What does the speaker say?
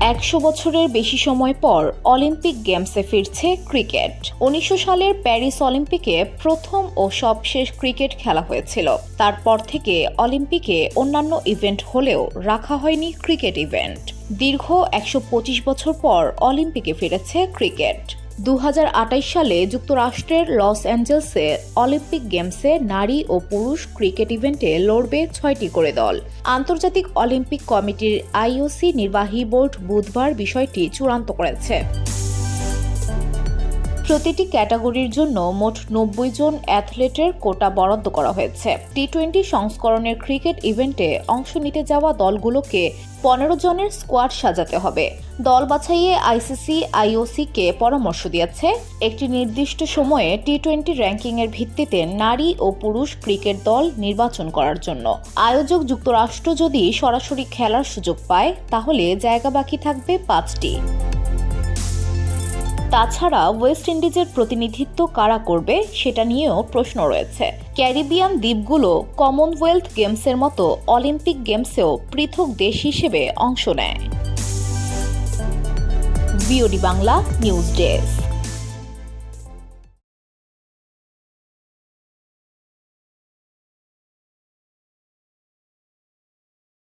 100 বছরের বেশি সময় পর অলিম্পিক গেমসে ফিরছে ক্রিকেট। 1900 সালের প্যারিস অলিম্পিকে প্রথম ও সবশেষ ক্রিকেট খেলা হয়েছিল। তারপর থেকে অলিম্পিকে অন্যান্য ইভেন্ট হলেও রাখা হয়নি ক্রিকেট ইভেন্ট। দীর্ঘ 125 বছর পর অলিম্পিকে ফিরেছে ক্রিকেট। 2028 সালে যুক্তরাষ্ট্রের লস অ্যাঞ্জেলসে অলিম্পিক গেমসে নারী ও পুরুষ ক্রিকেট ইভেন্টে লড়বে 6টি করে দল। আন্তর্জাতিক অলিম্পিক কমিটির আইওসি নির্বাহী বোর্ড বুধবার বিষয়টি চূড়ান্ত করেছে। প্রতিটি ক্যাটাগরির জন্য মোট 90 জন অ্যাথলেটের কোটা বরাদ্দ করা হয়েছে। টি-20 সংস্করণের ক্রিকেট ইভেন্টে অংশ নিতে যাওয়া দলগুলোকে 15 জনের স্কোয়াড সাজাতে হবে। দল বাছাইয়ে আইসিসি আইওসিকে পরামর্শ দিয়েছে, একটি নির্দিষ্ট সময়ে টি-20 র্যাঙ্কিংয়ের ভিত্তিতে নারী ও পুরুষ ক্রিকেট দল নির্বাচন করার জন্য। আয়োজক যুক্তরাষ্ট্র যদি সরাসরি খেলার সুযোগ পায়, তাহলে জায়গা বাকি থাকবে 5টি। তাছাড়া ওয়েস্ট ইন্ডিজের প্রতিনিধিত্ব কারা করবে সেটা নিয়েও প্রশ্ন রয়েছে। ক্যারিবিয়ান দ্বীপগুলো কমনওয়েলথ গেমসের মতো অলিম্পিক গেমসেও পৃথক দেশ হিসেবে অংশ নেয়। BOD Bangla news desk.